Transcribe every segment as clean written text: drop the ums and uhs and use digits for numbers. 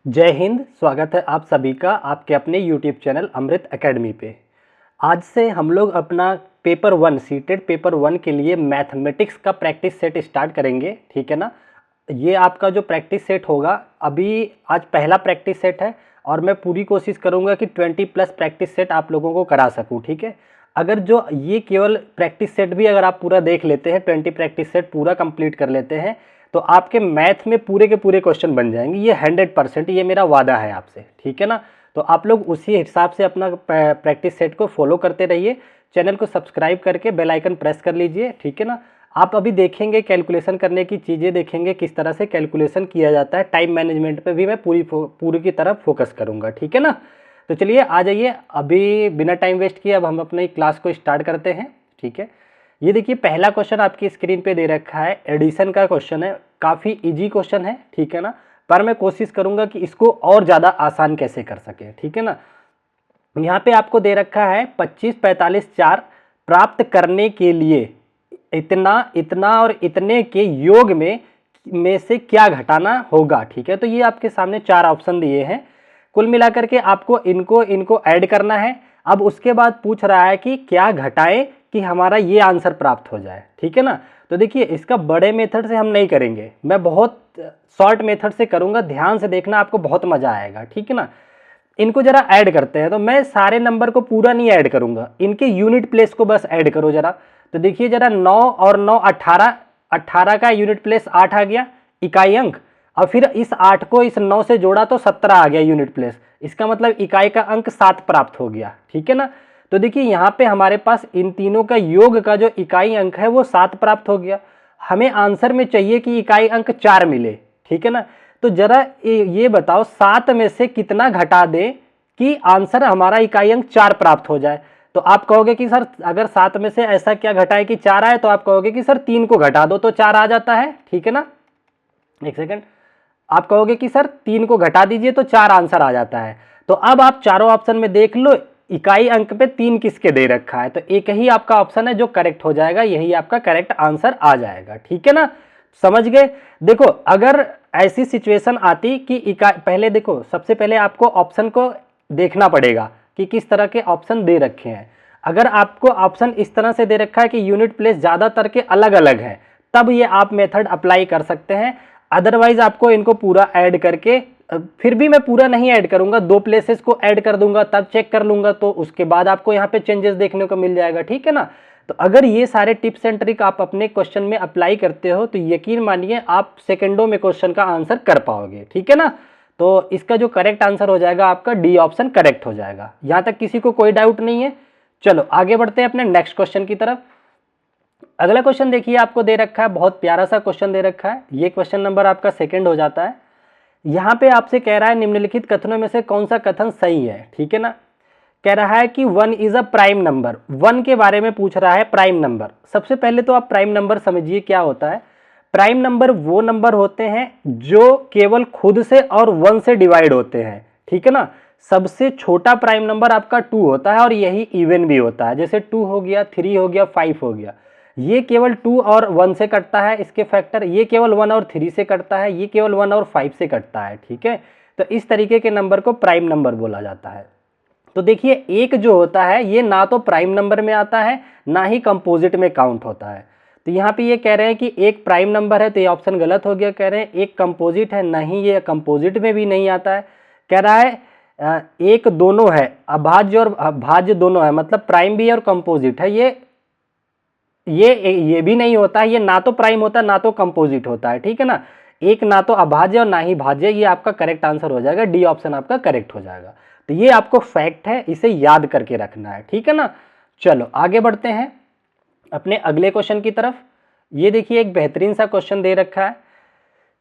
जय हिंद। स्वागत है आप सभी का आपके अपने YouTube चैनल अमृत एकेडमी पे। आज से हम लोग अपना paper one seated paper one के लिए मैथमेटिक्स का प्रैक्टिस सेट स्टार्ट करेंगे, ठीक है ना। ये आपका जो प्रैक्टिस सेट होगा, अभी आज पहला प्रैक्टिस सेट है और मैं पूरी कोशिश करूँगा कि 20+ प्रैक्टिस सेट आप लोगों को करा सकूँ, ठीक है। अगर जो ये केवल प्रैक्टिस सेट भी अगर आप पूरा देख लेते हैं, 20 प्रैक्टिस सेट पूरा कंप्लीट कर लेते हैं, तो आपके मैथ में पूरे के पूरे क्वेश्चन बन जाएंगे। ये 100%, ये मेरा वादा है आपसे, ठीक है ना। तो आप लोग उसी हिसाब से अपना प्रैक्टिस सेट को फॉलो करते रहिए। चैनल को सब्सक्राइब करके बेल आइकन प्रेस कर लीजिए, ठीक है ना। आप अभी देखेंगे कैलकुलेशन करने की चीज़ें देखेंगे, किस तरह से कैलकुलेशन किया जाता है। टाइम मैनेजमेंट पे भी मैं पूरी की तरह फोकस करूँगा, ठीक है ना। तो चलिए आ जाइए, अभी बिना टाइम वेस्ट किए अब हम अपनी क्लास को स्टार्ट करते हैं, ठीक है। ये देखिए पहला क्वेश्चन आपकी स्क्रीन पे दे रखा है, एडिशन का क्वेश्चन है। काफ़ी इजी क्वेश्चन है, ठीक है ना। पर मैं कोशिश करूंगा कि इसको और ज़्यादा आसान कैसे कर सके, ठीक है ना। यहाँ पे आपको दे रखा है 25, 45, 4 प्राप्त करने के लिए इतना इतना और इतने के योग में से क्या घटाना होगा, ठीक है। तो ये आपके सामने 4 ऑप्शन दिए हैं। कुल मिलाकर के आपको इनको इनको ऐड करना है। अब उसके बाद पूछ रहा है कि क्या घटाएं कि हमारा ये आंसर प्राप्त हो जाए, ठीक है ना। तो देखिए इसका बड़े मेथड से हम नहीं करेंगे, मैं बहुत शॉर्ट मेथड से करूंगा। ध्यान से देखना, आपको बहुत मजा आएगा, ठीक है ना। इनको जरा ऐड करते हैं। तो मैं सारे नंबर को पूरा नहीं ऐड करूंगा, इनके यूनिट प्लेस को बस ऐड करो जरा। तो देखिए जरा 9 और 9 18, 18 का यूनिट प्लेस 8 आ गया इकाई अंक। और फिर इस 8 को इस 9 से जोड़ा तो 17 आ गया यूनिट प्लेस। इसका मतलब इकाई का अंक 7 प्राप्त हो गया, ठीक है ना। तो देखिए यहाँ पे हमारे पास इन तीनों का योग का जो इकाई अंक है वो 7 प्राप्त हो गया। हमें आंसर में चाहिए कि इकाई अंक 4 मिले, ठीक है ना। तो जरा ये बताओ 7 में से कितना घटा दे कि आंसर हमारा इकाई अंक 4 प्राप्त हो जाए। तो आप कहोगे कि सर अगर 7 में से ऐसा क्या घटाए कि 4 आए, तो आप कहोगे कि सर 3 को घटा दो तो 4 आ जाता है, ठीक है ना। एक सेकंड, आप कहोगे कि सर 3 को घटा दीजिए तो 4 आंसर आ जाता है। तो अब आप चारों ऑप्शन में देख लो, इकाई अंक पे 3 किसके दे रखा है, तो एक ही आपका ऑप्शन है जो करेक्ट हो जाएगा, यही आपका करेक्ट आंसर आ जाएगा, ठीक है ना। समझ गए। देखो अगर ऐसी सिचुएशन आती कि इकाई, पहले देखो सबसे पहले आपको ऑप्शन को देखना पड़ेगा कि किस तरह के ऑप्शन दे रखे हैं। अगर आपको ऑप्शन इस तरह से दे रखा है कि यूनिट प्लेस ज़्यादातर के अलग अलग हैं, तब ये आप मेथड अप्लाई कर सकते हैं। अदरवाइज आपको इनको पूरा ऐड करके, फिर भी मैं पूरा नहीं ऐड करूंगा, 2 प्लेसेस को ऐड कर दूंगा, तब चेक कर लूंगा, तो उसके बाद आपको यहाँ पे चेंजेस देखने को मिल जाएगा, ठीक है ना। तो अगर ये सारे टिप्स एंड ट्रिक आप अपने क्वेश्चन में अप्लाई करते हो तो यकीन मानिए आप सेकंडों में क्वेश्चन का आंसर कर पाओगे, ठीक है ना। तो इसका जो करेक्ट आंसर हो जाएगा आपका डी ऑप्शन करेक्ट हो जाएगा। यहां तक किसी को कोई डाउट नहीं है। चलो आगे बढ़ते हैं अपने नेक्स्ट क्वेश्चन की तरफ। अगला क्वेश्चन देखिए आपको दे रखा है, बहुत प्यारा सा क्वेश्चन दे रखा है। ये क्वेश्चन नंबर आपका सेकंड हो जाता है। यहाँ पे आपसे कह रहा है निम्नलिखित कथनों में से कौन सा कथन सही है, ठीक है ना। कह रहा है कि 1 इज अ प्राइम नंबर। 1 के बारे में पूछ रहा है, प्राइम नंबर। सबसे पहले तो आप प्राइम नंबर समझिए क्या होता है। प्राइम नंबर वो नंबर होते हैं जो केवल खुद से और 1 से डिवाइड होते हैं, ठीक है ना। सबसे छोटा प्राइम नंबर आपका 2 होता है और यही इवन भी होता है। जैसे 2 हो गया, 3 हो गया, 5 हो गया, ये केवल 2 और 1 से कटता है इसके फैक्टर। ये केवल 1 और 3 से कटता है, ये केवल 1 और 5 से कटता है, ठीक है। तो इस तरीके के नंबर को प्राइम नंबर बोला जाता है। तो देखिए एक जो होता है ये ना तो प्राइम नंबर में आता है ना ही कंपोजिट में काउंट होता है। तो यहाँ पे ये कह रहे हैं कि एक प्राइम नंबर है, तो ये ऑप्शन गलत हो गया। कह रहे हैं एक कंपोजिट है, नहीं ये कंपोजिट में भी नहीं आता है। कह रहा है एक दोनों है, अभाज्य और भाज्य दोनों है, मतलब प्राइम भी है और कंपोजिट है। ये भी नहीं होता है, ये ना तो प्राइम होता है ना तो कंपोजिट होता है, ठीक है ना। एक ना तो अभाज्य और ना ही भाज्य, ये आपका करेक्ट आंसर हो जाएगा, डी ऑप्शन आपका करेक्ट हो जाएगा। तो ये आपको फैक्ट है, इसे याद करके रखना है, ठीक है ना। चलो आगे बढ़ते हैं अपने अगले क्वेश्चन की तरफ। ये देखिए एक बेहतरीन सा क्वेश्चन दे रखा है।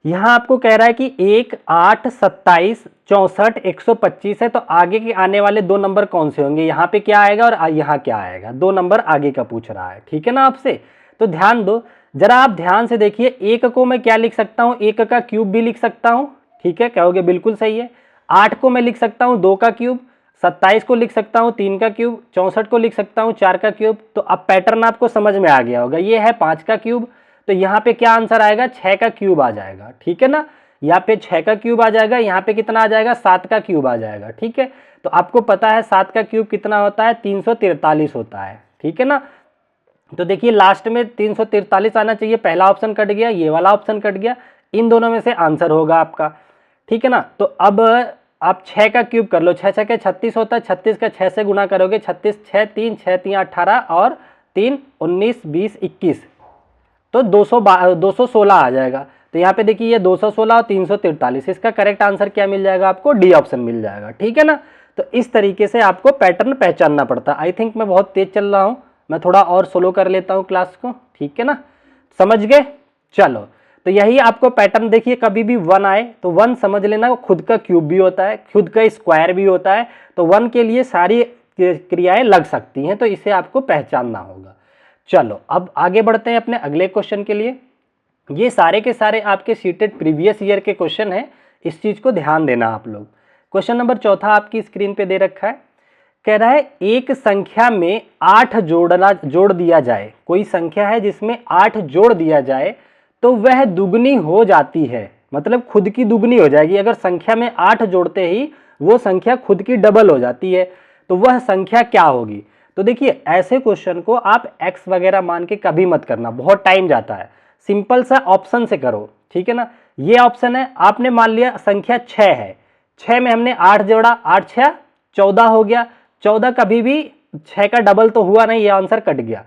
यहां आपको कह रहा है कि 1, 8, 27, 64, 125 है, तो आगे के आने वाले 2 नंबर कौन से होंगे। यहाँ पे क्या आएगा और यहाँ क्या आएगा, 2 नंबर आगे का पूछ रहा है, ठीक है ना आपसे। तो ध्यान दो जरा, आप ध्यान से देखिए। 1 को मैं क्या लिख सकता हूँ, 1 का क्यूब भी लिख सकता हूँ, ठीक है, कहोगे बिल्कुल सही है। 8 को मैं लिख सकता हूँ 2 का क्यूब, 27 को लिख सकता हूँ 3 का क्यूब, 64 को लिख सकता हूँ 4 का क्यूब। तो अब पैटर्न आपको समझ में आ गया होगा, ये है 5 का क्यूब, तो यहाँ पे क्या आंसर आएगा, 6 का क्यूब आ जाएगा, ठीक है ना। यहाँ पे 6 का क्यूब आ जाएगा, यहाँ पे कितना आ जाएगा 7 का क्यूब आ जाएगा। ठीक है, तो आपको पता है 7 का क्यूब कितना होता है 343 होता है। ठीक है ना, तो देखिए लास्ट में 343 आना चाहिए, पहला ऑप्शन कट गया, ये वाला ऑप्शन कट गया, इन दोनों में से आंसर होगा आपका। ठीक है ना, तो अब आप 6 का क्यूब कर लो, 6 6 के 36 होता है, 36 का 6 से गुना करोगे, 36 6 3 6 3 18 और 3 19 20 21, तो 216 आ जाएगा। तो यहाँ पे देखिए ये 216 और 343, इसका करेक्ट आंसर क्या मिल जाएगा आपको, डी ऑप्शन मिल जाएगा। ठीक है ना, तो इस तरीके से आपको पैटर्न पहचानना पड़ता है। आई थिंक मैं बहुत तेज चल रहा हूँ, मैं थोड़ा और स्लो कर लेता हूँ क्लास को। ठीक है ना, समझ गए? चलो, तो यही आपको पैटर्न देखिए, कभी भी 1 आए तो 1 समझ लेना वो खुद का क्यूब भी होता है, खुद का स्क्वायर भी होता है, तो 1 के लिए सारी क्रियाएं लग सकती हैं, तो इसे आपको पहचानना होगा। चलो अब आगे बढ़ते हैं अपने अगले क्वेश्चन के लिए। ये सारे के सारे आपके सीटेड प्रीवियस ईयर के क्वेश्चन हैं, इस चीज को ध्यान देना आप लोग। क्वेश्चन नंबर 4 आपकी स्क्रीन पे दे रखा है, कह रहा है एक संख्या में 8 जोड़ दिया जाए, कोई संख्या है जिसमें 8 जोड़ दिया जाए तो वह दुगनी हो जाती है, मतलब खुद की दुगनी हो जाएगी। अगर संख्या में 8 जोड़ते ही वो संख्या खुद की डबल हो जाती है, तो वह संख्या क्या होगी? तो देखिए ऐसे क्वेश्चन को आप x वगैरह मान के कभी मत करना, बहुत टाइम जाता है, सिंपल सा ऑप्शन से करो। ठीक है ना, ये ऑप्शन है, आपने मान लिया संख्या 6 है, 6 में हमने 8 जोड़ा, 8 6 14 हो गया, 14 कभी भी 6 का डबल तो हुआ नहीं, ये आंसर कट गया।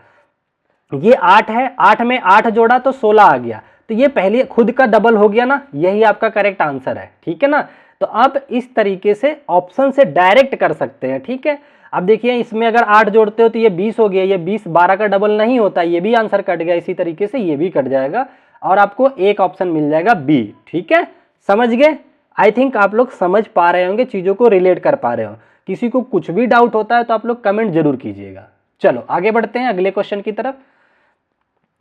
ये 8 है, 8 में 8 जोड़ा तो 16 आ गया, तो ये पहले खुद का डबल हो गया ना, यही आपका करेक्ट आंसर है। ठीक है ना, तो आप इस तरीके से ऑप्शन से डायरेक्ट कर सकते हैं। ठीक है, अब देखिए इसमें अगर 8 जोड़ते हो तो ये 20 हो गया, ये 20 12 का डबल नहीं होता, ये भी आंसर कट गया, इसी तरीके से ये भी कट जाएगा और आपको एक ऑप्शन मिल जाएगा बी। ठीक है, समझ गए? आई थिंक आप लोग समझ पा रहे होंगे, चीजों को रिलेट कर पा रहे हो। किसी को कुछ भी डाउट होता है तो आप लोग कमेंट जरूर कीजिएगा। चलो आगे बढ़ते हैं अगले क्वेश्चन की तरफ।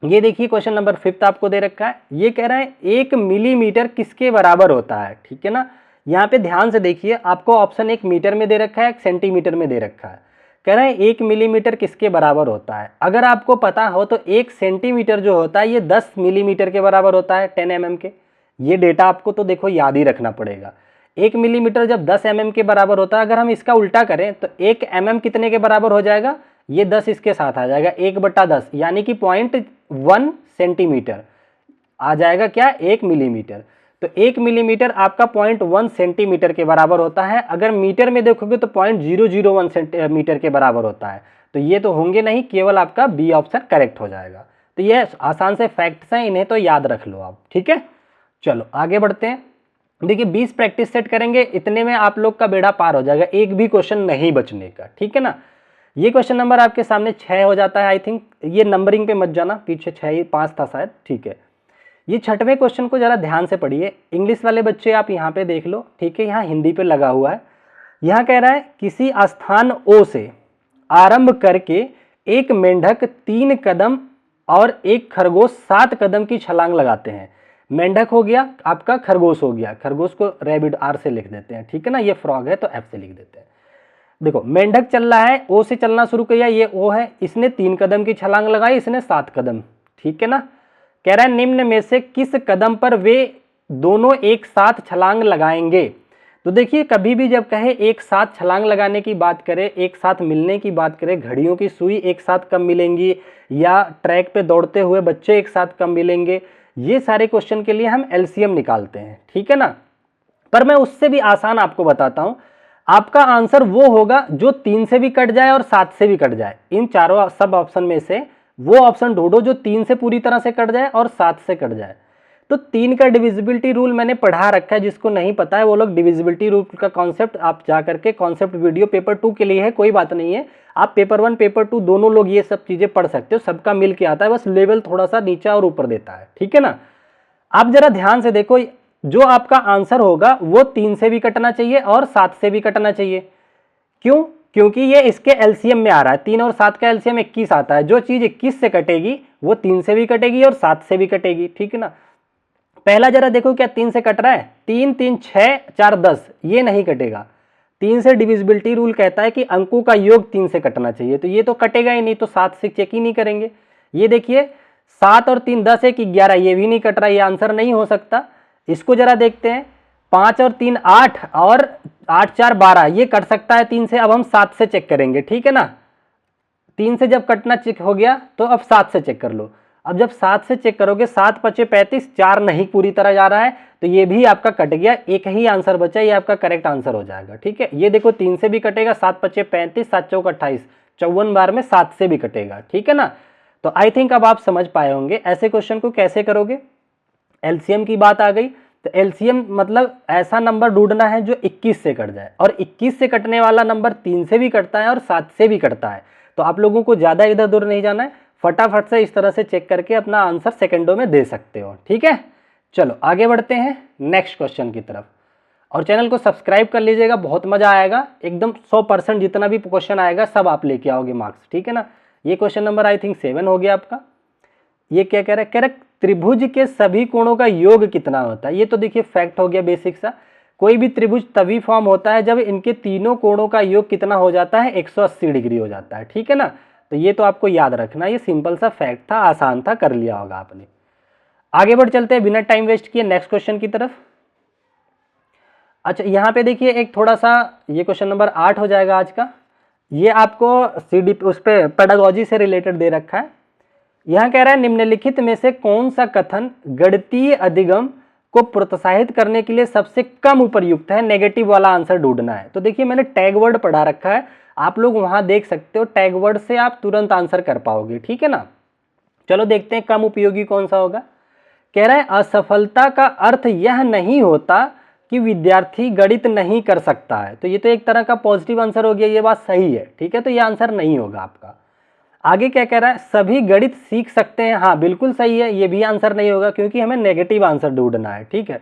ये देखिए क्वेश्चन नंबर 5 आपको दे रखा है, ये कह रहा है 1 मिलीमीटर किसके बराबर होता है? ठीक है ना, यहाँ पे ध्यान से देखिए, आपको ऑप्शन 1 मीटर में दे रखा है, 1 सेंटीमीटर में दे रखा है। कह रहा है 1 मिलीमीटर किसके बराबर होता है? अगर आपको पता हो तो 1 सेंटीमीटर जो होता है ये 10 मिलीमीटर के बराबर होता है, 10 mm के। ये डेटा आपको तो देखो याद ही रखना पड़ेगा। 1 मिलीमीटर जब 10 mm के बराबर होता है, अगर हम इसका उल्टा करें तो 1 mm कितने के बराबर हो जाएगा? ये 10 इसके साथ आ जाएगा, 1/10 यानी कि 0.1 सेंटीमीटर आ जाएगा क्या? 1 मिलीमीटर। तो 1 मिलीमीटर आपका 0.1 सेंटीमीटर के बराबर होता है। अगर मीटर में देखोगे तो 0.001 सेंटीमीटर के बराबर होता है, तो ये तो होंगे नहीं, केवल आपका बी ऑप्शन करेक्ट हो जाएगा। तो ये आसान से फैक्ट्स हैं, इन्हें तो याद रख लो आप। ठीक है, चलो आगे बढ़ते हैं। देखिए 20 प्रैक्टिस सेट करेंगे, इतने में आप लोग का बेड़ा पार हो जाएगा, एक भी क्वेश्चन नहीं बचने का। ठीक है ना, ये क्वेश्चन नंबर आपके सामने 6 हो जाता है। आई थिंक ये नंबरिंग पे मत जाना, पीछे 6 5 था शायद। ठीक है, ये 6वें क्वेश्चन को जरा ध्यान से पढ़िए। इंग्लिश वाले बच्चे आप यहाँ पे देख लो। ठीक है, यहाँ हिंदी पे लगा हुआ है। यहाँ कह रहा है किसी स्थान O से आरंभ करके एक मेंढक 3 कदम और एक खरगोश 7 कदम की छलांग लगाते हैं। मेंढक हो गया आपका, खरगोश हो गया, खरगोश को रैबिट R से लिख देते हैं। ठीक है ना, ये फ्रॉग है तो F से लिख देते हैं। देखो मेंढक चल रहा है, O से चलना शुरू किया, ये O है, इसने 3 कदम की छलांग लगाई, इसने 7 कदम। ठीक है ना, कह रहा है निम्न में से किस कदम पर वे दोनों एक साथ छलांग लगाएंगे? तो देखिए कभी भी जब कहे एक साथ छलांग लगाने की बात करें, एक साथ मिलने की बात करें, घड़ियों की सुई एक साथ कब मिलेंगी या ट्रैक पे दौड़ते हुए बच्चे एक साथ कब मिलेंगे, ये सारे क्वेश्चन के लिए हम एलसीएम निकालते हैं। ठीक है ना, पर मैं उससे भी आसान आपको बताता हूं। आपका आंसर वो होगा जो 3 से भी कट जाए और 7 से भी कट जाए। इन चारों सब ऑप्शन में से वो ऑप्शन ढूंढो जो 3 से पूरी तरह से कट जाए और 7 से कट जाए। तो 3 का डिविजिबिलिटी रूल मैंने पढ़ा रखा है, जिसको नहीं पता है वो लोग डिविजिबिलिटी रूल का कॉन्सेप्ट आप जा करके कॉन्सेप्ट वीडियो पेपर 2 के लिए है, कोई बात नहीं है। आप पेपर 1 पेपर 2 दोनों लोग ये सब चीजें पढ़ सकते हो, सबका मिल के आता है, बस लेवल थोड़ा सा नीचे और ऊपर देता है। ठीक है ना, आप जरा ध्यान से देखो, जो आपका आंसर होगा वो 3 से भी कटना चाहिए और 7 से भी कटना चाहिए। क्यों? क्योंकि ये इसके एलसीएम में आ रहा है, 3 और 7 का एलसीएम 21 आता है। जो चीज 21 से कटेगी वो 3 से भी कटेगी और 7 से भी कटेगी। ठीक है ना, पहला जरा देखो क्या 3 से कट रहा है? 3 3 6 4 10, ये नहीं कटेगा। 3 से डिविजिबिलिटी रूल कहता है कि अंकों का योग 3 से कटना चाहिए, तो ये तो कटेगा ही नहीं, तो 7 से चेक ही नहीं करेंगे। ये देखिए 7 और 3 10 1 11, ये भी नहीं कट रहा, ये आंसर नहीं हो सकता। इसको जरा देखते हैं, 5 और 3 8 और 8 4 12, ये कट सकता है 3 से। अब हम 7 से चेक करेंगे, ठीक है ना। 3 से जब कटना चेक हो गया तो अब 7 से चेक कर लो। अब जब 7 से चेक करोगे, 7 5 35, 4 नहीं पूरी तरह जा रहा है, तो ये भी आपका कट गया, एक ही आंसर बचा, ये आपका करेक्ट आंसर हो जाएगा, ठीक है। ये देखो 3 से भी कटेगा, 7 5 35, 7 चौक 28, 54 बार में 7 से भी कटेगा, ठीक है ना। तो आई थिंक अब आप समझ पाए होंगे ऐसे क्वेश्चन को कैसे करोगे। एलसीएम की बात आ गई, तो एलसीएम मतलब ऐसा नंबर ढूंढना है जो 21 से कट जाए, और 21 से कटने वाला नंबर 3 से भी कटता है और 7 से भी कटता है। तो आप लोगों को ज़्यादा इधर दूर नहीं जाना है, फटाफट से इस तरह से चेक करके अपना आंसर सेकंडों में दे सकते हो, ठीक है। चलो आगे बढ़ते हैं नेक्स्ट क्वेश्चन की तरफ, और चैनल को सब्सक्राइब कर लीजिएगा, बहुत मजा आएगा, एकदम 100% जितना भी क्वेश्चन आएगा सब आप लेके आओगे मार्क्स, ठीक है ना। ये क्वेश्चन नंबर आई थिंक 7 हो गया आपका। ये क्या कह रहा है, कह रहा है त्रिभुज के सभी कोणों का योग कितना होता है। ये तो देखिए फैक्ट हो गया बेसिक सा, कोई भी त्रिभुज तभी फॉर्म होता है जब इनके तीनों कोणों का योग कितना हो जाता है, 180 डिग्री हो जाता है, ठीक है ना। तो ये तो आपको याद रखना, ये सिंपल सा फैक्ट था, आसान था, कर लिया होगा आपने। आगे बढ़ चलते हैं बिना टाइम वेस्ट किए नेक्स्ट क्वेश्चन की तरफ। अच्छा यहाँ पे देखिए एक थोड़ा सा, ये क्वेश्चन नंबर 8 हो जाएगा आज का। ये आपको सीडी उस पे पेडागोजी से रिलेटेड दे रखा है। यहाँ कह रहा है निम्नलिखित में से कौन सा कथन गणितीय अधिगम को प्रोत्साहित करने के लिए सबसे कम उपयुक्त है, नेगेटिव वाला आंसर ढूंढना है। तो देखिए मैंने टैग वर्ड पढ़ा रखा है, आप लोग वहां देख सकते हो, टैग वर्ड से आप तुरंत आंसर कर पाओगे, ठीक है ना। चलो देखते हैं कम उपयोगी कौन सा होगा। कह रहा है असफलता का अर्थ यह नहीं होता कि विद्यार्थी गणित नहीं कर सकता है। तो ये तो एक तरह का पॉजिटिव आंसर हो गया, ये बात सही है, ठीक है। तो ये आंसर नहीं होगा आपका। आगे क्या कह रहा है, सभी गणित सीख सकते हैं। हाँ बिल्कुल सही है, ये भी आंसर नहीं होगा क्योंकि हमें नेगेटिव आंसर ढूंढना है, ठीक है।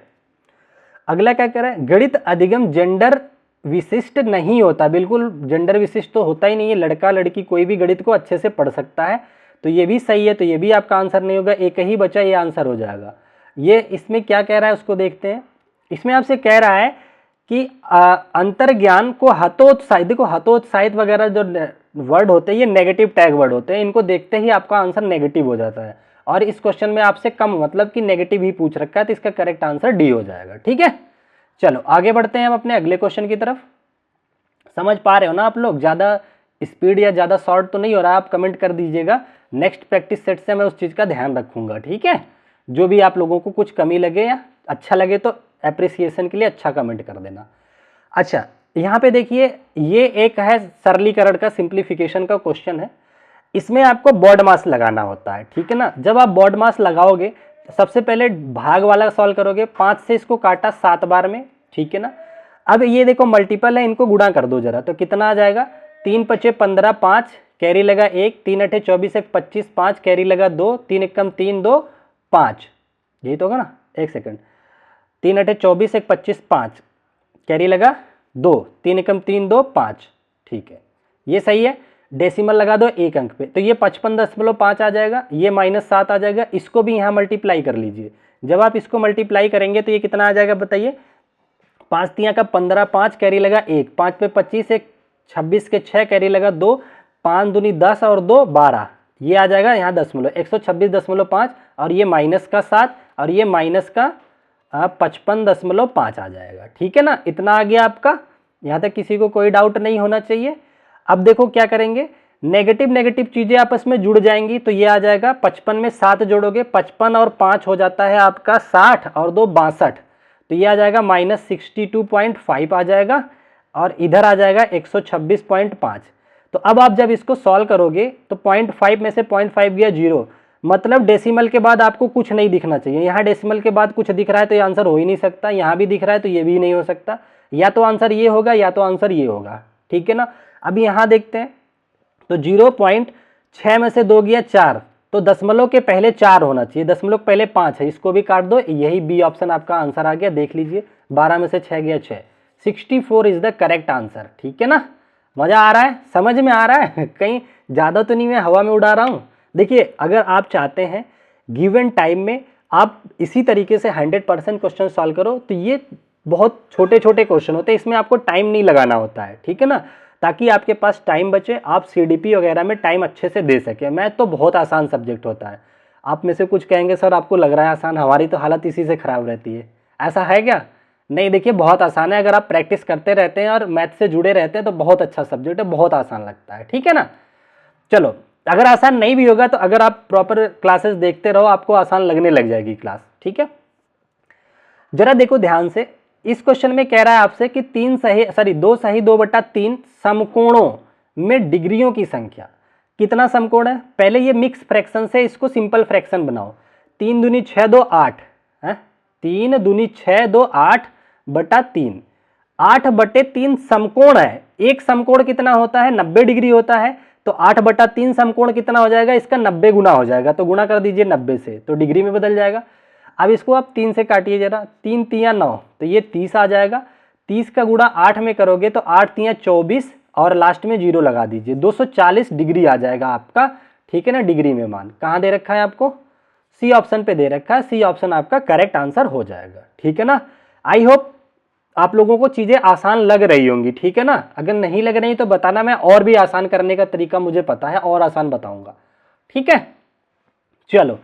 अगला क्या कह रहा है, गणित अधिगम जेंडर विशिष्ट नहीं होता। बिल्कुल जेंडर विशिष्ट तो होता ही नहीं है, लड़का लड़की कोई भी गणित को अच्छे से पढ़ सकता है, तो ये भी सही है, तो ये भी आपका आंसर नहीं होगा, एक ही बचा, ये आंसर हो जाएगा। ये इसमें क्या कह रहा है उसको देखते हैं। इसमें आपसे कह रहा है कि अंतर्ज्ञान को हतोत्साहित, देखो हतोत्साहित वगैरह जो वर्ड होते हैं ये नेगेटिव टैग वर्ड होते हैं, इनको देखते ही आपका आंसर नेगेटिव हो जाता है, और इस क्वेश्चन में आपसे कम मतलब कि नेगेटिव ही पूछ रखा है, तो इसका करेक्ट आंसर डी हो जाएगा, ठीक है। चलो आगे बढ़ते हैं हम अपने अगले क्वेश्चन की तरफ। समझ पा रहे हो ना आप लोग, ज़्यादा स्पीड या ज़्यादा शॉर्ट तो नहीं हो रहा, आप कमेंट कर दीजिएगा, नेक्स्ट प्रैक्टिस सेट से मैं उस चीज़ का ध्यान रखूंगा, ठीक है। जो भी आप लोगों को कुछ कमी लगे या अच्छा लगे तो एप्रिसिएशन के लिए अच्छा कमेंट कर देना। अच्छा यहाँ पे देखिए ये एक है सरलीकरण का, सिंप्लीफिकेशन का क्वेश्चन है, इसमें आपको बॉड मास लगाना होता है, ठीक है ना। जब आप बॉड मास लगाओगे सबसे पहले भाग वाला सॉल्व करोगे, 5 से इसको काटा 7 बार में, ठीक है ना। अब ये देखो मल्टीपल है, इनको गुणा कर दो जरा, तो कितना आ जाएगा, 3 5 15, 5 कैरी लगा 1, 3 8 24 1 25, 5 कैरी लगा 2, 3 1 3 2 5, यही तो होगा ना, एक सेकंड, 3 8 24 1 25 5 कैरी लगा 2, 3 1 3 2 5, ठीक है, ये सही है। डेसिमल लगा दो एक अंक पे, तो ये 55.5 आ जाएगा, ये -7 आ जाएगा, इसको भी यहाँ मल्टीप्लाई कर लीजिए। जब आप इसको मल्टीप्लाई करेंगे तो ये कितना आ जाएगा बताइए, 5 3 का 15, 5 कैरी लगा 1, 5 पे 25, 1 26 के 6 कैरी लगा 2, 5 दूनी 10 और 2 12, ये आ जाएगा यहाँ दशमलव 126.5, और ये माइनस का 7 और ये माइनस का 55.5 आ जाएगा, ठीक है ना। इतना आ गया आपका, यहाँ तक किसी को कोई डाउट नहीं होना चाहिए। अब देखो क्या करेंगे, नेगेटिव नेगेटिव चीजें आपस में जुड़ जाएंगी, तो ये आ जाएगा 55 में 7 जोड़ोगे, 55 और 5 हो जाता है आपका 60 और 2 62, तो ये आ जाएगा -62.5 आ जाएगा, और इधर आ जाएगा 126.5। तो अब आप जब इसको सॉल्व करोगे तो 0.5 में से 0.5 गया 0, मतलब डेसिमल के बाद आपको कुछ नहीं दिखना चाहिए। यहाँ डेसिमल के बाद कुछ दिख रहा है तो ये आंसर हो ही नहीं सकता, यहाँ भी दिख रहा है तो ये भी नहीं हो सकता, या तो आंसर ये होगा या तो आंसर ये होगा, ठीक है ना। अभी यहाँ देखते हैं, तो 0.6 में से 2 गया 4, तो दशमलव के पहले 4 होना चाहिए, दशमलव के पहले 5 है, इसको भी काट दो, यही बी ऑप्शन आपका आंसर आ गया, देख लीजिए 12 में से 6 गया 6, 64 इज द करेक्ट आंसर, ठीक है ना। मजा आ रहा है, समझ में आ रहा है, कहीं ज़्यादा तो नहीं मैं हवा में उड़ा रहा हूँ। देखिए अगर आप चाहते हैं गिवन टाइम में आप इसी तरीके से 100% क्वेश्चन सॉल्व करो, तो ये बहुत छोटे छोटे क्वेश्चन होते हैं, इसमें आपको टाइम नहीं लगाना होता है, ठीक है ना, ताकि आपके पास टाइम बचे, आप सीडीपी वगैरह में टाइम अच्छे से दे सकें। मैथ तो बहुत आसान सब्जेक्ट होता है, आप में से कुछ कहेंगे सर आपको लग रहा है आसान, हमारी तो हालत इसी से ख़राब रहती है। ऐसा है क्या? नहीं, देखिए बहुत आसान है। अगर आप प्रैक्टिस करते रहते हैं और मैथ से जुड़े रहते हैं तो बहुत अच्छा सब्जेक्ट है, बहुत आसान लगता है, ठीक है ना। चलो, अगर आसान नहीं भी होगा तो अगर आप प्रॉपर क्लासेस देखते रहो आपको आसान लगने लग जाएगी क्लास, ठीक है। जरा देखो ध्यान से, इस क्वेश्चन में कह रहा है आपसे कि 2 सही 2/3 समकोणों में डिग्रियों की संख्या। कितना समकोण है? पहले ये मिक्स फ्रैक्शन से इसको सिंपल फ्रैक्शन बनाओ। 3 दूनी 6 2 8 है, 3 दूनी 6 2 8/3, 8/3 समकोण है। एक समकोण कितना होता है? 90 डिग्री होता है। तो 8/3 समकोण कितना हो जाएगा? इसका 90 गुना हो जाएगा। तो गुना कर दीजिए 90 से, तो डिग्री में बदल जाएगा। अब इसको आप 3 से काटिए जरा, 3 तिया 9, तो ये 30 आ जाएगा। 30 का गुणा 8 में करोगे तो 8 तिया 24 और लास्ट में 0 लगा दीजिए, 240 डिग्री आ जाएगा आपका, ठीक है ना। डिग्री में मान कहाँ दे रखा है आपको? सी ऑप्शन पे दे रखा है। सी ऑप्शन आपका करेक्ट आंसर हो जाएगा, ठीक है ना। आई होप आप लोगों को चीजें आसान लग रही होंगी, ठीक है ना। अगर नहीं लग रही तो बताना, मैं और भी आसान करने का तरीका मुझे पता है, और आसान बताऊंगा, ठीक है। चलो,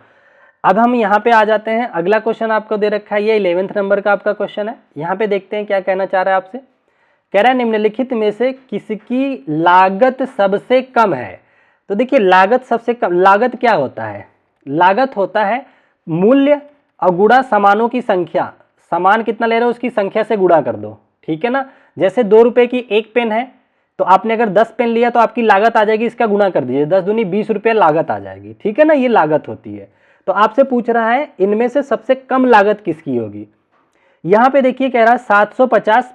अब हम यहाँ पे आ जाते हैं। अगला क्वेश्चन आपको दे रखा है, ये 11th नंबर का आपका क्वेश्चन है। यहाँ पे देखते हैं क्या कहना चाह रहा है आपसे। कह रहा है निम्नलिखित में से किसकी लागत सबसे कम है। तो देखिए लागत सबसे कम, लागत क्या होता है? लागत होता है मूल्य और गुणा समानों की संख्या। समान कितना ले रहे हो उसकी संख्या से गुणा कर दो, ठीक है ना। जैसे 2 रुपए की एक पेन है, तो आपने अगर 10 पेन लिया तो आपकी लागत आ जाएगी, इसका गुणा कर दीजिए, 10 दूनी 20 रुपये लागत आ जाएगी, ठीक है ना। ये लागत होती है। तो आपसे पूछ रहा है इनमें से सबसे कम लागत किसकी होगी। यहां पे देखिए कह रहा है 750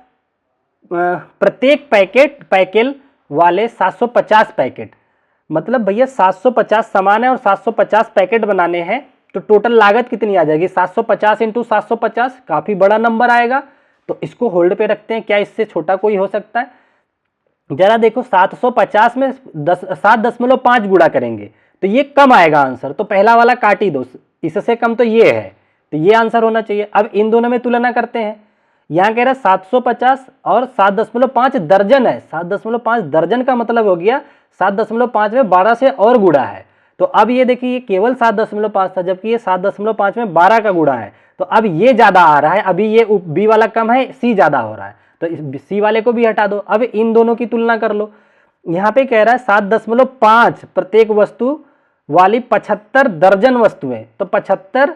प्रत्येक पैकेल वाले 750 पैकेट, मतलब भैया 750 सामान है और 750 पैकेट बनाने हैं, तो टोटल लागत कितनी आ जाएगी? 750 इंटू 750, काफी बड़ा नंबर आएगा। तो इसको होल्ड पे रखते हैं, क्या इससे छोटा कोई हो सकता है? जरा देखो 750 में 7.5 गुणा करेंगे तो ये कम आएगा आंसर, तो पहला वाला काट ही दो, इससे कम तो ये है, तो ये आंसर होना चाहिए। अब इन दोनों में तुलना करते हैं। यहां कह रहा है 750 और 7.5 दर्जन है। 7.5 दर्जन का मतलब हो गया 7.5 में 12 से और गुणा है। तो अब ये देखिए ये केवल 7.5 था, जबकि ये 7.5 में 12 का गुणा है। तो अब ये ज्यादा आ रहा है, अभी ये बी वाला कम है, सी ज्यादा हो रहा है, तो सी वाले को भी हटा दो। अब इन दोनों की तुलना कर लो। यहां पे कह रहा है 7.5 प्रत्येक वस्तु वाली 75 दर्जन वस्तुएं, तो 75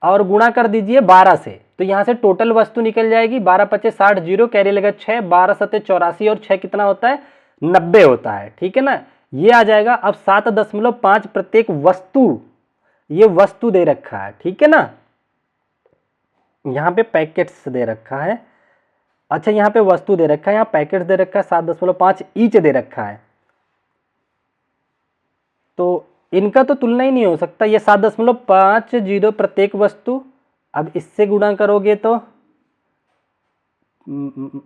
और गुणा कर दीजिए 12 से, तो यहां से टोटल वस्तु निकल जाएगी 12 × 5 = 60, 0 कैरी लगा 6, 12 × 7 = 84 और 6 कितना होता है? 90 होता है, ठीक है ना। ये आ जाएगा। अब 7.5 प्रत्येक वस्तु, ये वस्तु दे रखा है, ठीक है ना। यहां पे पैकेट्स दे रखा है, अच्छा यहाँ पे वस्तु दे रखा है, यहाँ पैकेट्स दे रखा है, 7.5 ईच दे रखा है, तो इनका तो तुलना ही नहीं हो सकता। ये 7.50 प्रत्येक वस्तु, अब इससे गुणा करोगे तो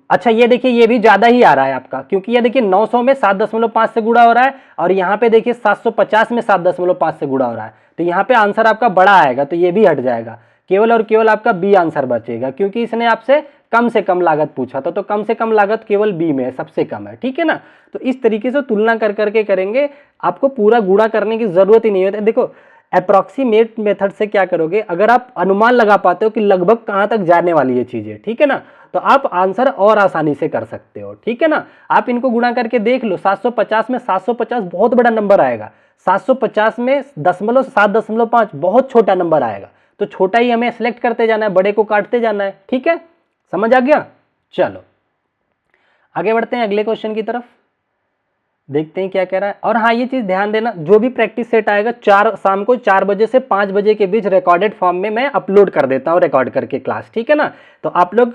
अच्छा ये देखिए ये भी ज्यादा ही आ रहा है आपका, क्योंकि ये देखिए 900 में 7.5 से गुणा हो रहा है और यहाँ पे देखिए 750 में 7.5 से गुणा हो रहा है, तो यहाँ पे आंसर आपका बड़ा आएगा, तो ये भी हट जाएगा। केवल और केवल आपका बी आंसर बचेगा, क्योंकि इसने आपसे कम से कम लागत पूछा था, तो कम से कम लागत केवल बी में है, सबसे कम है, ठीक है ना। तो इस तरीके से तुलना कर करके करेंगे, आपको पूरा गुणा करने की जरूरत ही नहीं होती। देखो अप्रॉक्सीमेट मेथड से क्या करोगे, अगर आप अनुमान लगा पाते हो कि लगभग कहां तक जाने वाली है चीजें, ठीक है ना, तो आप आंसर और आसानी से कर सकते हो, ठीक है ना। आप इनको गुणा करके देख लो, 750 में 750 बहुत बड़ा नंबर आएगा, 750 में 7.5 बहुत छोटा नंबर आएगा, तो छोटा ही हमें सिलेक्ट करते जाना है, बड़े को काटते जाना है, ठीक है, समझ आ गया। चलो आगे बढ़ते हैं अगले क्वेश्चन की तरफ, देखते हैं क्या कह रहा है। और हाँ ये चीज ध्यान देना, जो भी प्रैक्टिस सेट आएगा शाम को 4 बजे से 5 बजे के बीच रिकॉर्डेड फॉर्म में मैं अपलोड कर देता हूँ, रिकॉर्ड करके क्लास, ठीक है ना। तो आप लोग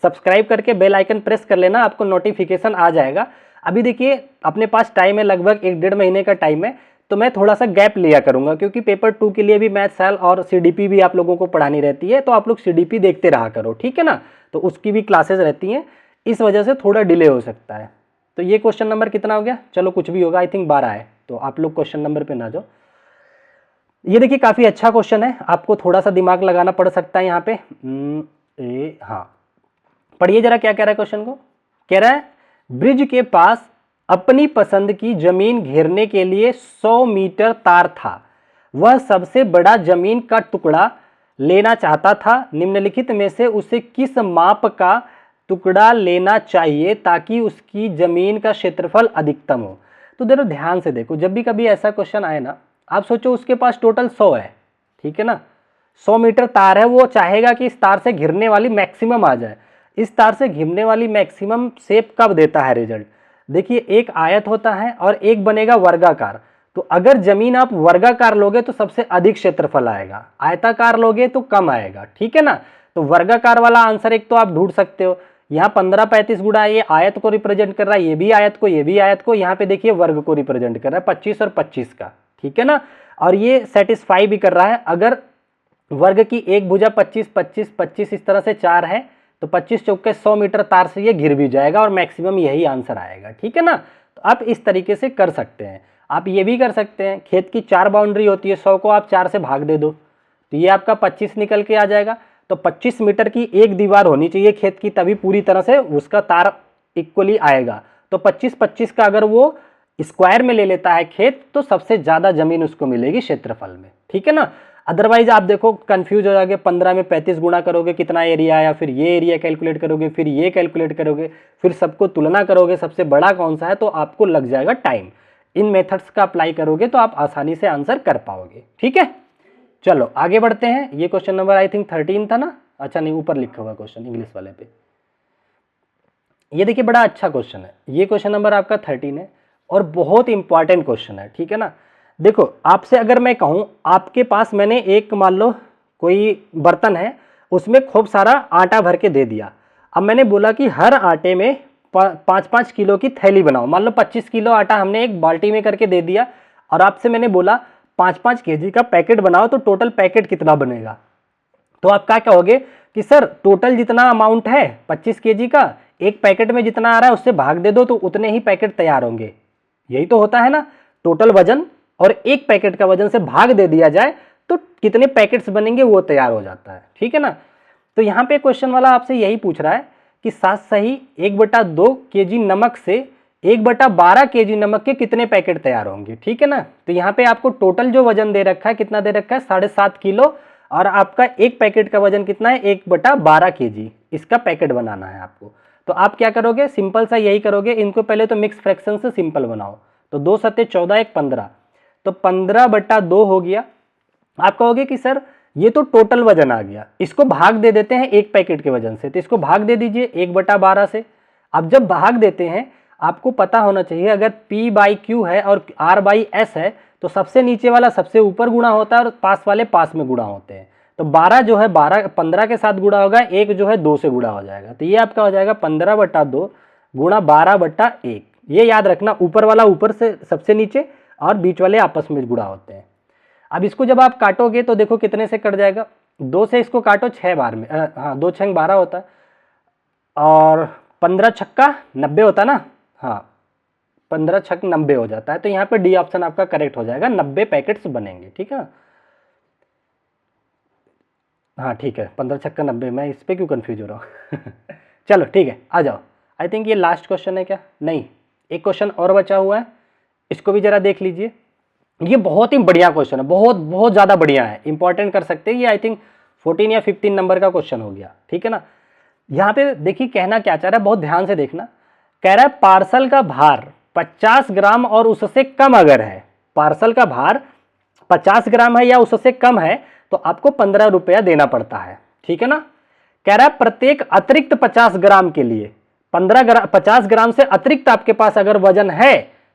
सब्सक्राइब करके बेल आइकन प्रेस कर लेना, आपको नोटिफिकेशन आ जाएगा। अभी देखिए अपने पास टाइम है, लगभग 1-1.5 महीने का टाइम है, तो मैं थोड़ा सा गैप लिया करूंगा, क्योंकि पेपर 2 के लिए भी मैथ सेल और सीडीपी भी आप लोगों को पढ़ानी रहती है, तो आप लोग सीडीपी देखते रहा करो, ठीक है ना। तो उसकी भी क्लासेस रहती हैं, इस वजह से थोड़ा डिले हो सकता है। तो ये क्वेश्चन नंबर कितना हो गया, चलो कुछ भी होगा, आई थिंक 12 है, तो आप लोग क्वेश्चन नंबर पे ना जाओ। ये देखिए काफी अच्छा क्वेश्चन है, आपको थोड़ा सा दिमाग लगाना पड़ सकता है यहाँ पे। हाँ पढ़िए जरा क्या कह रहा है क्वेश्चन को। कह रहा है ब्रिज के पास अपनी पसंद की जमीन घेरने के लिए 100 मीटर तार था, वह सबसे बड़ा जमीन का टुकड़ा लेना चाहता था, निम्नलिखित में से उसे किस माप का टुकड़ा लेना चाहिए ताकि उसकी जमीन का क्षेत्रफल अधिकतम हो। तो देखो ध्यान से देखो, जब भी कभी ऐसा क्वेश्चन आए ना, आप सोचो उसके पास टोटल 100 है, ठीक है ना, 100 मीटर तार है, वो चाहेगा कि इस तार से घिरने वाली मैक्सिमम आ जाए। इस तार से घिरने वाली मैक्सिमम शेप कब देता है रिजल्ट? देखिए एक आयत होता है और एक बनेगा वर्गाकार। तो अगर जमीन आप वर्गाकार लोगे तो सबसे अधिक क्षेत्रफल आएगा, आयताकार लोगे तो कम आएगा, ठीक है ना। तो वर्गाकार वाला आंसर एक तो आप ढूंढ सकते हो, यहाँ 15 35 गुणा ये आयत को रिप्रेजेंट कर रहा है, ये भी आयत को, ये भी आयत को, यहाँ पे देखिए वर्ग को रिप्रेजेंट कर रहा है 25 और 25 का, ठीक है ना। और ये सेटिस्फाई भी कर रहा है, अगर वर्ग की एक भुजा 25 25 25 इस तरह से 4 है तो 25 चौके 100 मीटर तार से ये घिर भी जाएगा और मैक्सिमम यही आंसर आएगा, ठीक है ना। तो आप इस तरीके से कर सकते हैं। आप ये भी कर सकते हैं, खेत की 4 बाउंड्री होती है, 100 को आप 4 से भाग दे दो तो ये आपका 25 निकल के आ जाएगा। तो 25 मीटर की एक दीवार होनी चाहिए खेत की, तभी पूरी तरह से उसका तार इक्वली आएगा। तो 25 25 का अगर वो स्क्वायर में ले लेता है खेत तो सबसे ज़्यादा जमीन उसको मिलेगी क्षेत्रफल में, ठीक है ना। अदरवाइज आप देखो कंफ्यूज हो जाओगे, 15 में 35 गुणा करोगे कितना एरिया आया, फिर ये एरिया कैलकुलेट करोगे, फिर ये कैलकुलेट करोगे, फिर सबको तुलना करोगे सबसे बड़ा कौन सा है, तो आपको लग जाएगा टाइम। इन मेथड्स का अप्लाई करोगे तो आप आसानी से आंसर कर पाओगे, ठीक है। चलो आगे बढ़ते हैं। ये क्वेश्चन नंबर आई थिंक 13 था ना, अच्छा नहीं ऊपर लिखा हुआ क्वेश्चन इंग्लिश वाले पे। ये देखिए बड़ा अच्छा क्वेश्चन है, ये क्वेश्चन नंबर आपका 13 है और बहुत इंपॉर्टेंट क्वेश्चन है, ठीक है ना। देखो आपसे अगर मैं कहूँ, आपके पास मैंने एक मान लो कोई बर्तन है, उसमें खूब सारा आटा भर के दे दिया। अब मैंने बोला कि हर आटे में 5-5 किलो की थैली बनाओ। मान लो 25 किलो आटा हमने एक बाल्टी में करके दे दिया और आपसे मैंने बोला 5-5 केजी का पैकेट बनाओ, तो टोटल पैकेट कितना बनेगा। तो आप क्या कहोगे कि सर टोटल जितना अमाउंट है 25 केजी का, एक पैकेट में जितना आ रहा है उससे भाग दे दो तो उतने ही पैकेट तैयार होंगे। यही तो होता है ना, टोटल वजन और एक पैकेट का वजन से भाग दे दिया जाए तो कितने पैकेट्स बनेंगे वो तैयार हो जाता है, ठीक है ना। तो यहाँ पे क्वेश्चन वाला आपसे यही पूछ रहा है कि साथ सही 1/2 केजी नमक से 1/12 केजी नमक के कितने पैकेट तैयार होंगे, ठीक है ना। तो यहाँ पे आपको टोटल जो वजन दे रखा है, कितना दे रखा है 7.5 किलो, और आपका एक पैकेट का वजन कितना है 1/12 केजी, इसका पैकेट बनाना है आपको। तो आप क्या करोगे, सिंपल सा यही करोगे, इनको पहले तो मिक्स फ्रैक्शन से सिंपल बनाओ। तो 2 सत्ते 14 1 15, तो 15/2 हो गया। आप कहोगे कि सर ये तो टोटल वजन आ गया, इसको भाग दे देते हैं एक पैकेट के वजन से, तो इसको भाग दे दीजिए 1/12 से। अब जब भाग देते हैं आपको पता होना चाहिए, अगर P/Q है और R/S है तो सबसे नीचे वाला सबसे ऊपर गुणा होता है और पास वाले पास में गुणा होते हैं। तो 12 जो है 15 के साथ गुणा होगा, एक जो है 2 से गुणा हो जाएगा। तो ये आपका हो जाएगा 15/2 गुणा 12/1। ये याद रखना, ऊपर वाला ऊपर से सबसे नीचे और बीच वाले आपस में गुणा होते हैं। अब इसको जब आप काटोगे तो देखो कितने से कट जाएगा, 2 से इसको काटो 6 बार में, हाँ 2 6 12 होता है और 15 छक्का 90 होता है ना, हाँ 15 छक्का 90 हो जाता है। तो यहाँ पे डी ऑप्शन आपका करेक्ट हो जाएगा, 90 पैकेट्स बनेंगे, ठीक है। हाँ ठीक है, 15 छक्का 90, मैं इस पर क्यों कन्फ्यूज हो रहा हूँ चलो ठीक है, आ जाओ। आई थिंक ये लास्ट क्वेश्चन है क्या, नहीं एक क्वेश्चन और बचा हुआ है, इसको भी जरा देख लीजिए। ये बहुत ही बढ़िया क्वेश्चन है, बहुत बहुत ज़्यादा बढ़िया है, इंपॉर्टेंट कर सकते हैं। ये आई थिंक 14 या 15 नंबर का क्वेश्चन हो गया, ठीक है ना। यहाँ पे देखिए कहना क्या चाह रहा है, बहुत ध्यान से देखना। कह रहा है पार्सल का भार 50 ग्राम और उससे कम अगर है, पार्सल का भार 50 ग्राम है या उससे कम है तो आपको 15 रुपया देना पड़ता है, ठीक है ना। कह रहा है प्रत्येक अतिरिक्त 50 ग्राम के लिए 50 ग्राम से अतिरिक्त आपके पास अगर वजन है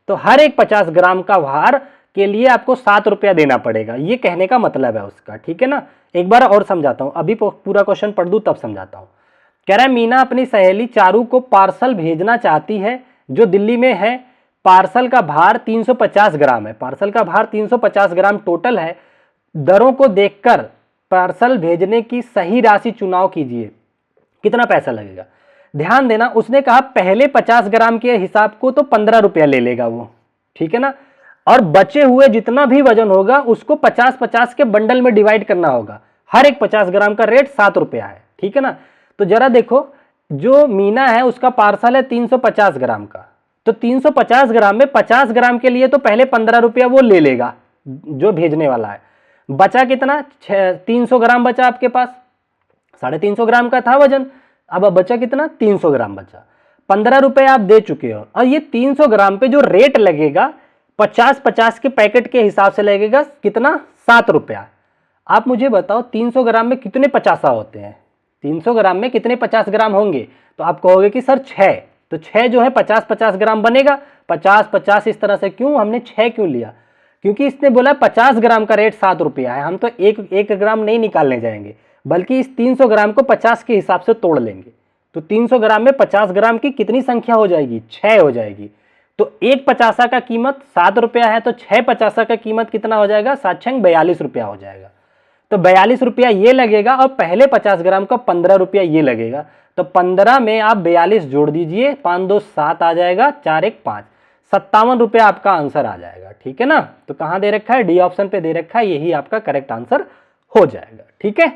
तो हर एक 50 ग्राम का भार के लिए आपको 7 रुपया देना पड़ेगा। ये कहने का मतलब है उसका, ठीक है ना। एक बार और समझाता हूं, अभी पूरा क्वेश्चन पढ़ दूं तब समझाता हूं। कह रहा है मीना अपनी सहेली चारू को पार्सल भेजना चाहती है जो दिल्ली में है। पार्सल का भार 350 ग्राम है, पार्सल का भार 350 ग्राम टोटल है। दरों को देखकर पार्सल भेजने की सही राशि चुनाव कीजिए, कितना पैसा लगेगा। ध्यान देना, उसने कहा पहले 50 ग्राम के हिसाब को तो 15 रुपया ले लेगा वो, ठीक है ना। और बचे हुए जितना भी वजन होगा उसको 50-50 के बंडल में डिवाइड करना होगा। हर एक 50 ग्राम का रेट 7 रुपया है, ठीक है ना। तो जरा देखो, जो मीना है उसका पार्सल है 350 ग्राम का, तो 350 ग्राम में 50 ग्राम के लिए तो पहले 15 रुपया वो ले लेगा जो भेजने वाला है। बचा कितना, 300 ग्राम बचा आपके पास, 350 ग्राम का था वजन, अब बचा कितना, 300 ग्राम बचा। 15 रुपए आप दे चुके हो, और ये 300 ग्राम पे जो रेट लगेगा 50-50 के पैकेट के हिसाब से लगेगा कितना, 7 रुपया। आप मुझे बताओ 300 ग्राम में कितने 50 होते हैं, 300 ग्राम में कितने 50 ग्राम होंगे, तो आप कहोगे कि सर 6, तो 6 जो है 50-50 ग्राम बनेगा, 50-50 इस तरह से। क्यों हमने 6 क्यों लिया, क्योंकि इसने बोला 50 ग्राम का रेट 7 रुपया है, हम तो एक ग्राम नहीं निकालने जाएंगे, बल्कि इस 300 ग्राम को 50 के हिसाब से तोड़ लेंगे। तो 300 ग्राम में 50 ग्राम की कितनी संख्या हो जाएगी, 6 हो जाएगी। तो एक 50 का कीमत 7 रुपया है, तो 6 50 का कीमत कितना हो जाएगा, 7×6 42 रुपया हो जाएगा। तो 42 रुपया ये लगेगा, और पहले 50 ग्राम का 15 रुपया ये लगेगा। तो 15 में आप 42 जोड़ दीजिए, 5 2 7 आ जाएगा, 4 1 5, 57 रुपया आपका आंसर आ जाएगा। ठीक है ना, तो कहां दे रखा है, डी ऑप्शन पे दे रखा है, यही आपका करेक्ट आंसर हो जाएगा। ठीक है,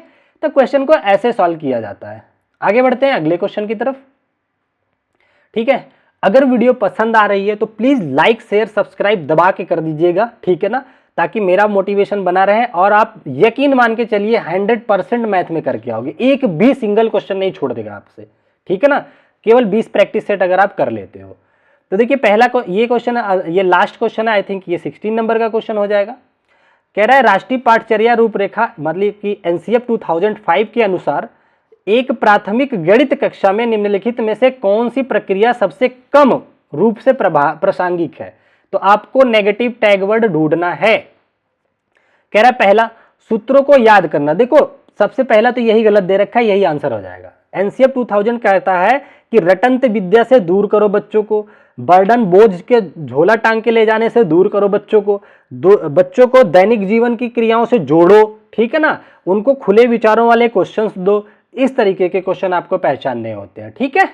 तो क्वेश्चन को ऐसे सॉल्व किया जाता है। आगे बढ़ते हैं अगले क्वेश्चन की तरफ। ठीक है, अगर वीडियो पसंद आ रही है तो प्लीज लाइक शेयर सब्सक्राइब दबा के कर दीजिएगा, ठीक है ना, ताकि मेरा मोटिवेशन बना रहे, और आप यकीन मान के चलिए 100% मैथ में करके आओगे, एक भी सिंगल क्वेश्चन नहीं छोड़ देगा आपसे। ठीक है ना, केवल 20 प्रैक्टिस सेट अगर आप कर लेते हो तो। देखिए पहला ये क्वेश्चन, ये लास्ट क्वेश्चन है, आई थिंक ये 16 नंबर का क्वेश्चन हो जाएगा। कह रहा है राष्ट्रीय पाठचर्या रूपरेखा, मतलब कि एनसीएफ 2005 के अनुसार एक प्राथमिक गणित कक्षा में निम्नलिखित में से कौन सी प्रक्रिया सबसे कम रूप से प्रासंगिक है। तो आपको नेगेटिव टैग वर्ड ढूंढना है। कह रहा है पहला, सूत्रों को याद करना। देखो सबसे पहला तो यही गलत दे रखा है, यही आंसर हो जाएगा। एनसीएफ 2000 कहता है कि रटंत विद्या से दूर करो बच्चों को, बर्डन बोझ के झोला टांग के ले जाने से दूर करो बच्चों को, बच्चों को दैनिक जीवन की क्रियाओं से जोड़ो, ठीक है ना, उनको खुले विचारों वाले क्वेश्चंस दो। इस तरीके के क्वेश्चन आपको पहचानने होते हैं। ठीक है,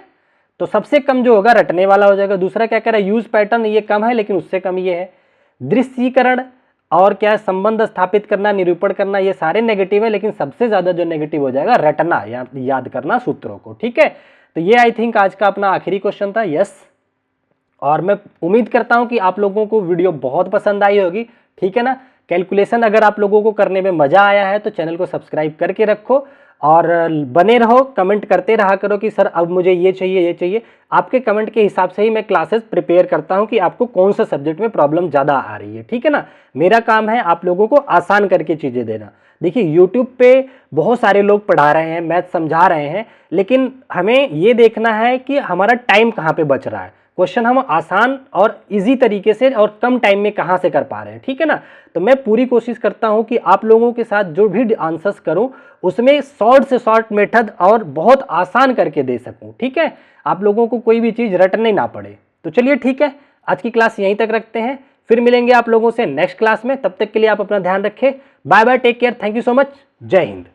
तो सबसे कम जो होगा रटने वाला हो जाएगा। दूसरा क्या कह रहा है, यूज पैटर्न, ये कम है लेकिन उससे कम ये है। दृश्यीकरण और क्या है, संबंध स्थापित करना, निरूपण करना, ये सारे नेगेटिव है, लेकिन सबसे ज्यादा जो नेगेटिव हो जाएगा रटना, याद करना सूत्रों को। ठीक है, तो ये आई थिंक आज का अपना आखिरी क्वेश्चन था। यस, और मैं उम्मीद करता हूं कि आप लोगों को वीडियो बहुत पसंद आई होगी। ठीक है ना, कैलकुलेशन अगर आप लोगों को करने में मजा आया है तो चैनल को सब्सक्राइब करके रखो और बने रहो, कमेंट करते रहा करो कि सर अब मुझे ये चाहिए ये चाहिए। आपके कमेंट के हिसाब से ही मैं क्लासेस प्रिपेयर करता हूं कि आपको कौन सा सब्जेक्ट में प्रॉब्लम ज़्यादा आ रही है। ठीक है ना, मेरा काम है आप लोगों को आसान करके चीज़ें देना। देखिए यूट्यूब पे बहुत सारे लोग पढ़ा रहे हैं, मैथ समझा रहे हैं, लेकिन हमें ये देखना है कि हमारा टाइम कहाँ पे बच रहा है, क्वेश्चन हम आसान और इजी तरीके से और कम टाइम में कहाँ से कर पा रहे हैं। ठीक है ना, तो मैं पूरी कोशिश करता हूं कि आप लोगों के साथ जो भी आंसर्स करूं उसमें शॉर्ट से शॉर्ट मेथड और बहुत आसान करके दे सकूं। ठीक है, आप लोगों को कोई भी चीज़ रटने ना पड़े। तो चलिए ठीक है, आज की क्लास यहीं तक रखते हैं, फिर मिलेंगे आप लोगों से नेक्स्ट क्लास में। तब तक के लिए आप अपना ध्यान रखें। Bye bye, take care, thank you so much, जय हिंद।